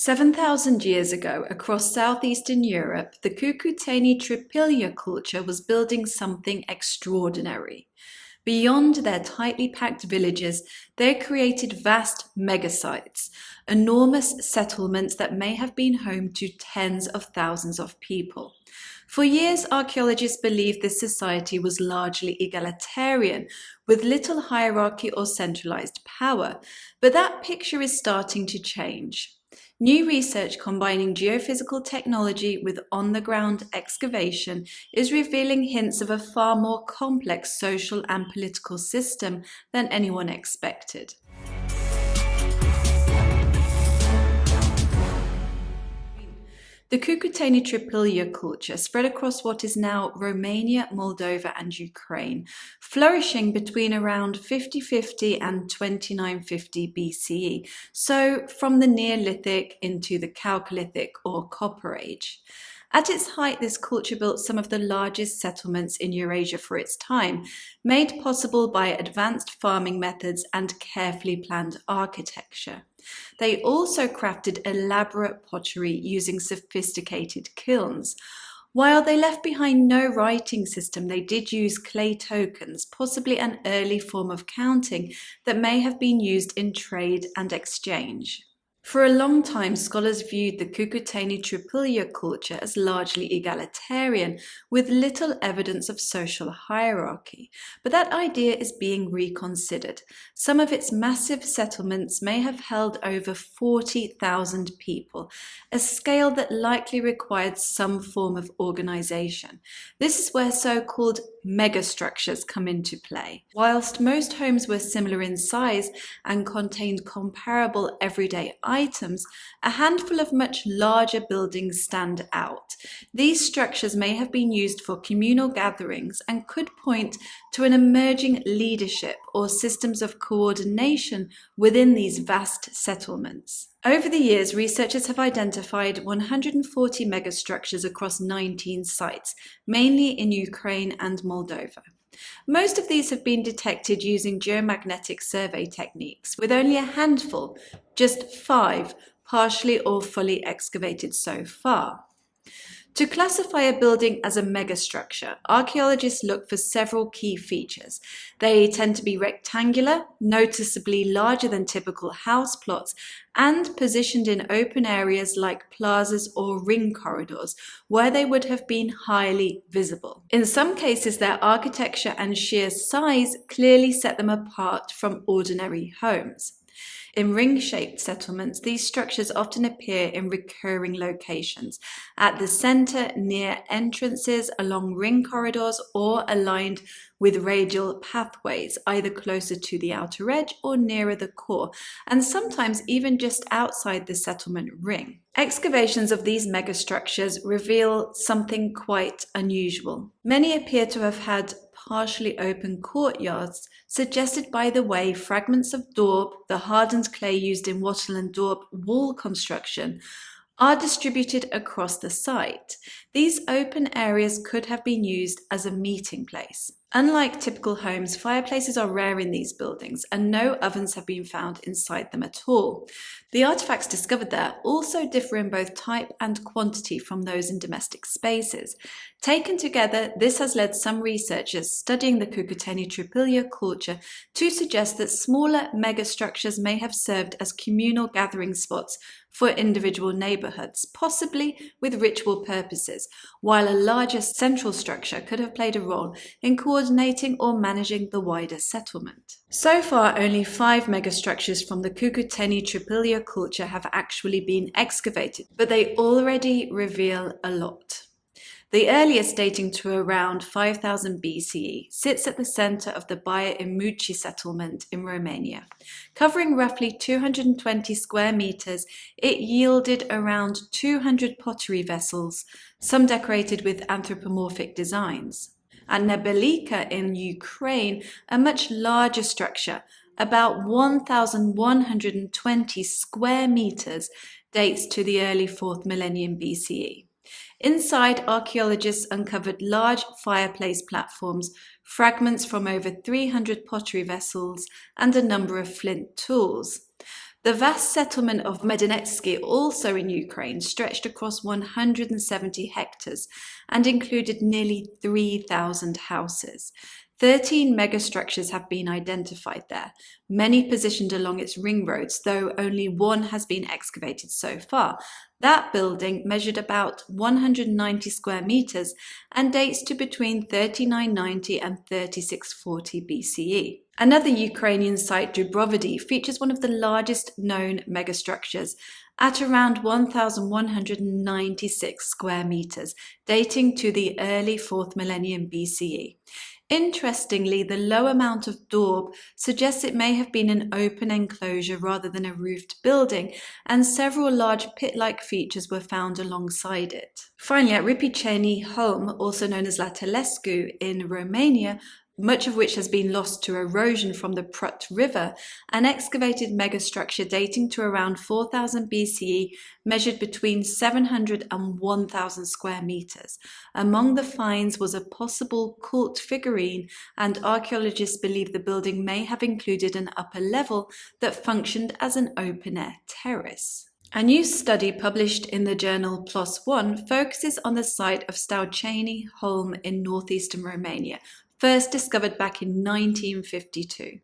7,000 years ago, across southeastern Europe, the Cucuteni-Trypillia culture was building something extraordinary. Beyond their tightly packed villages, they created vast megasites, enormous settlements that may have been home to tens of thousands of people. For years, archaeologists believed this society was largely egalitarian, with little hierarchy or centralized power, but that picture is starting to change. New research combining geophysical technology with on-the-ground excavation is revealing hints of a far more complex social and political system than anyone expected. The Cucuteni-Trypillia culture spread across what is now Romania, Moldova and Ukraine, flourishing between around 5050 and 2950 BCE, so from the Neolithic into the Chalcolithic or Copper Age. At its height, this culture built some of the largest settlements in Eurasia for its time, made possible by advanced farming methods and carefully planned architecture. They also crafted elaborate pottery using sophisticated kilns. While they left behind no writing system, they did use clay tokens, possibly an early form of counting that may have been used in trade and exchange. For a long time, scholars viewed the Cucuteni-Trypillia culture as largely egalitarian, with little evidence of social hierarchy. But that idea is being reconsidered. Some of its massive settlements may have held over 40,000 people, a scale that likely required some form of organization. This is where so-called megastructures come into play. Whilst most homes were similar in size and contained comparable everyday items, a handful of much larger buildings stand out. These structures may have been used for communal gatherings and could point to an emerging leadership or systems of coordination within these vast settlements. Over the years, researchers have identified 140 megastructures across 19 sites, mainly in Ukraine and Moldova. Most of these have been detected using geomagnetic survey techniques, with only a handful, just 5, partially or fully excavated so far. To classify a building as a megastructure, archaeologists look for several key features. They tend to be rectangular, noticeably larger than typical house plots, and positioned in open areas like plazas or ring corridors, where they would have been highly visible. In some cases, their architecture and sheer size clearly set them apart from ordinary homes. In ring-shaped settlements, these structures often appear in recurring locations, at the center, near entrances, along ring corridors, or aligned with radial pathways, either closer to the outer edge or nearer the core, and sometimes even just outside the settlement ring. Excavations of these megastructures reveal something quite unusual. Many appear to have had partially open courtyards, suggested by the way fragments of daub, the hardened clay used in wattle and daub wall construction, are distributed across the site. These open areas could have been used as a meeting place. Unlike typical homes, fireplaces are rare in these buildings, and no ovens have been found inside them at all. The artifacts discovered there also differ in both type and quantity from those in domestic spaces. Taken together, this has led some researchers studying the Cucuteni-Trypillia culture to suggest that smaller megastructures may have served as communal gathering spots for individual neighborhoods, possibly with ritual purposes, while a larger central structure could have played a role in coordinating or managing the wider settlement. So far, only 5 megastructures from the Cucuteni-Trypillia culture have actually been excavated, but they already reveal a lot. The earliest, dating to around 5000 BCE, sits at the center of the Baia Imuci settlement in Romania. Covering roughly 220 square meters, it yielded around 200 pottery vessels, some decorated with anthropomorphic designs. At Neolithic in Ukraine, a much larger structure, about 1,120 square meters, dates to the early 4th millennium BCE. Inside, archaeologists uncovered large fireplace platforms, fragments from over 300 pottery vessels, and a number of flint tools. The vast settlement of Medenetsky, also in Ukraine, stretched across 170 hectares and included nearly 3,000 houses. 13 megastructures have been identified there, many positioned along its ring roads, though only one has been excavated so far. That building measured about 190 square meters and dates to between 3990 and 3640 BCE. Another Ukrainian site, Dubrovady, features one of the largest known megastructures at around 1,196 square meters, dating to the early 4th millennium BCE. Interestingly, the low amount of daub suggests it may have been an open enclosure rather than a roofed building, and several large pit-like features were found alongside it. Finally, at Ripiceni, Holm, also known as La Telescu in Romania, much of which has been lost to erosion from the Prut River, an excavated megastructure dating to around 4000 BCE measured between 700 and 1000 square meters. Among the finds was a possible cult figurine, and archaeologists believe the building may have included an upper level that functioned as an open-air terrace. A new study published in the journal PLOS ONE focuses on the site of Stăuceni, Holm in northeastern Romania, first discovered back in 1952.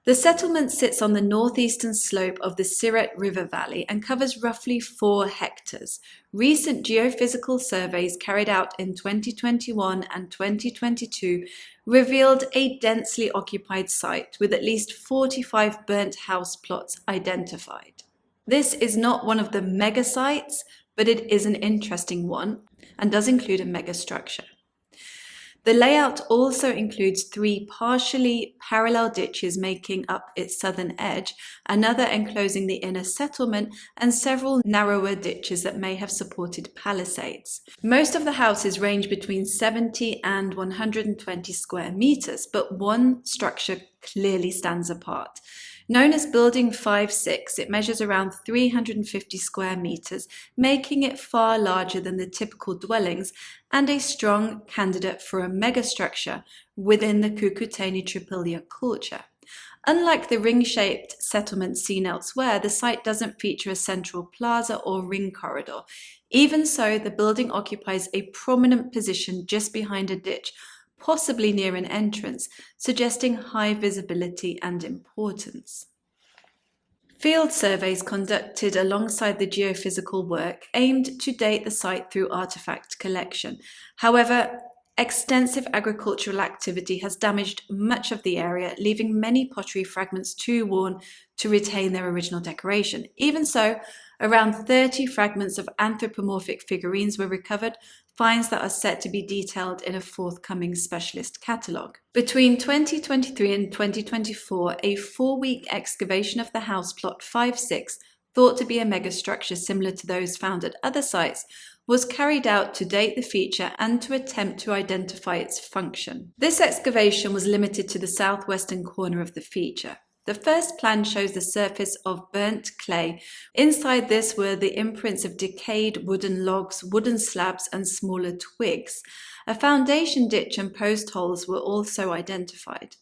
The settlement sits on the northeastern slope of the Siret River Valley and covers roughly 4 hectares. Recent geophysical surveys carried out in 2021 and 2022 revealed a densely occupied site with at least 45 burnt house plots identified. This is not one of the mega sites, but it is an interesting one and does include a megastructure. The layout also includes 3 partially parallel ditches making up its southern edge, another enclosing the inner settlement, and several narrower ditches that may have supported palisades. Most of the houses range between 70 and 120 square meters, but one structure clearly stands apart. Known as Building 5-6, it measures around 350 square meters, making it far larger than the typical dwellings and a strong candidate for a megastructure within the Cucuteni-Trypillia culture. Unlike the ring-shaped settlements seen elsewhere, the site doesn't feature a central plaza or ring corridor. Even so, the building occupies a prominent position just behind a ditch, possibly near an entrance, suggesting high visibility and importance. Field surveys conducted alongside the geophysical work aimed to date the site through artefact collection. However, extensive agricultural activity has damaged much of the area, leaving many pottery fragments too worn to retain their original decoration. Even so, around 30 fragments of anthropomorphic figurines were recovered, finds that are set to be detailed in a forthcoming specialist catalogue. Between 2023 and 2024, a 4-week excavation of the house plot 5-6, thought to be a megastructure similar to those found at other sites, was carried out to date the feature and to attempt to identify its function. This excavation was limited to the southwestern corner of the feature. The first plan shows the surface of burnt clay. Inside this were the imprints of decayed wooden logs, wooden slabs, and smaller twigs. A foundation ditch and post holes were also identified.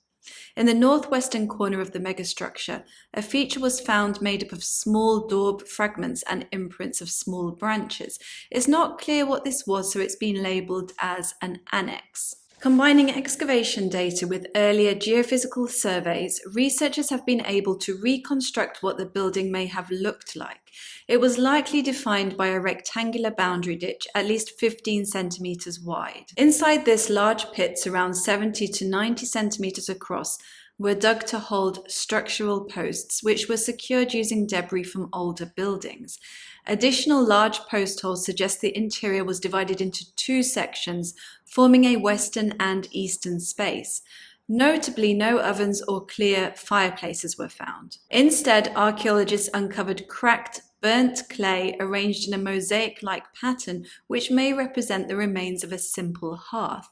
In the northwestern corner of the megastructure, a feature was found made up of small daub fragments and imprints of small branches. It's not clear what this was, so it's been labelled as an annex. Combining excavation data with earlier geophysical surveys, researchers have been able to reconstruct what the building may have looked like. It was likely defined by a rectangular boundary ditch at least 15 centimeters wide. Inside this, large pits around 70 to 90 centimeters across were dug to hold structural posts, which were secured using debris from older buildings. Additional large post holes suggest the interior was divided into 2 sections, forming a western and eastern space. Notably, no ovens or clear fireplaces were found. Instead, archaeologists uncovered cracked, burnt clay arranged in a mosaic-like pattern, which may represent the remains of a simple hearth.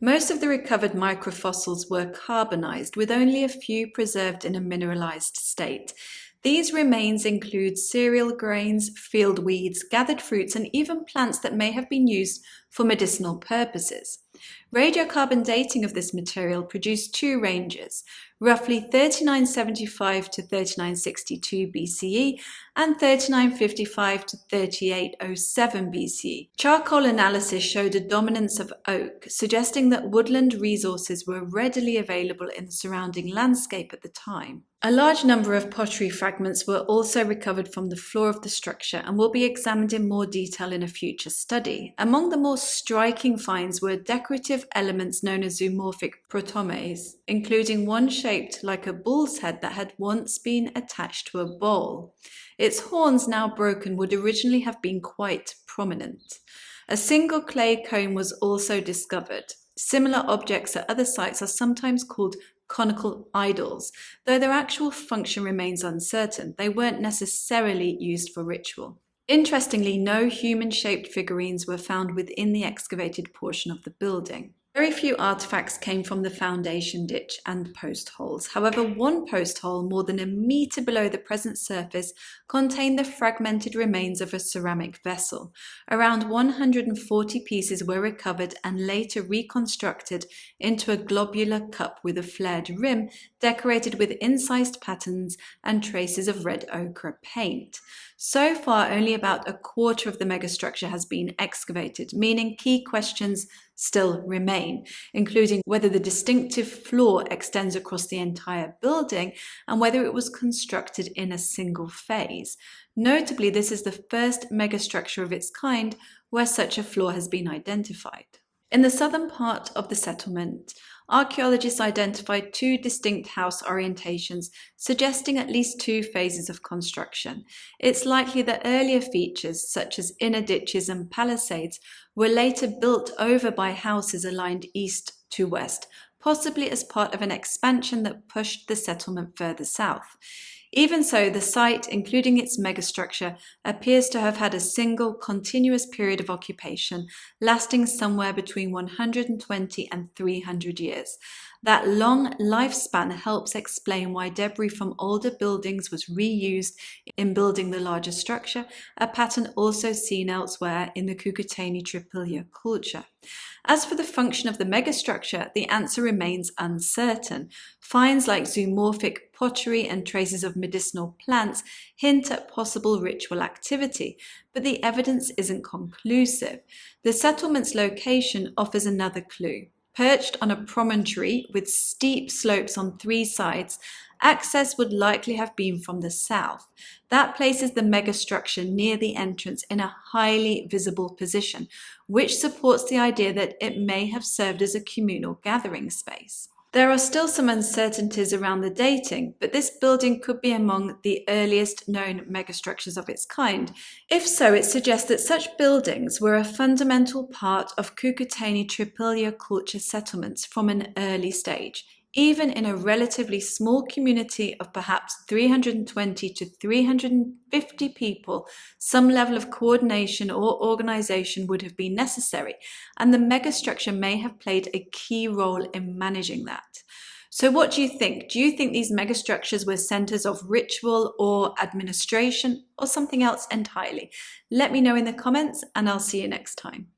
Most of the recovered microfossils were carbonized, with only a few preserved in a mineralized state. These remains include cereal grains, field weeds, gathered fruits, and even plants that may have been used for medicinal purposes. Radiocarbon dating of this material produced 2 ranges. roughly 3975 to 3962 BCE and 3955 to 3807 BCE. Charcoal analysis showed a dominance of oak, suggesting that woodland resources were readily available in the surrounding landscape at the time. A large number of pottery fragments were also recovered from the floor of the structure and will be examined in more detail in a future study. Among the more striking finds were decorative elements known as zoomorphic protomes, including one shaped like a bull's head that had once been attached to a bowl. Its horns, now broken, would originally have been quite prominent. A single clay cone was also discovered. Similar objects at other sites are sometimes called conical idols, though their actual function remains uncertain. They weren't necessarily used for ritual. Interestingly, no human-shaped figurines were found within the excavated portion of the building. Very few artifacts came from the foundation ditch and post holes. However, one post hole, more than a metre below the present surface, contained the fragmented remains of a ceramic vessel. Around 140 pieces were recovered and later reconstructed into a globular cup with a flared rim decorated with incised patterns and traces of red ochre paint. So far, only about a quarter of the megastructure has been excavated, meaning key questions still remain, including whether the distinctive floor extends across the entire building and whether it was constructed in a single phase. Notably, this is the first megastructure of its kind where such a floor has been identified. In the southern part of the settlement, archaeologists identified two distinct house orientations, suggesting at least two phases of construction. It's likely that earlier features, such as inner ditches and palisades, were later built over by houses aligned east to west, possibly as part of an expansion that pushed the settlement further south. Even so, the site, including its megastructure, appears to have had a single continuous period of occupation, lasting somewhere between 120 and 300 years. That long lifespan helps explain why debris from older buildings was reused in building the larger structure, a pattern also seen elsewhere in the Cucuteni-Trypillia culture. As for the function of the megastructure, the answer remains uncertain. Finds like zoomorphic pottery and traces of medicinal plants hint at possible ritual activity, but the evidence isn't conclusive. The settlement's location offers another clue. Perched on a promontory with steep slopes on three sides, access would likely have been from the south. That places the megastructure near the entrance in a highly visible position, which supports the idea that it may have served as a communal gathering space. There are still some uncertainties around the dating, but this building could be among the earliest known megastructures of its kind. If so, it suggests that such buildings were a fundamental part of Cucuteni-Trypillia culture settlements from an early stage. Even in a relatively small community of perhaps 320 to 350 people, some level of coordination or organization would have been necessary, and the megastructure may have played a key role in managing that. So what do you think? Do you think these megastructures were centers of ritual or administration, or something else entirely? Let me know in the comments, and I'll see you next time.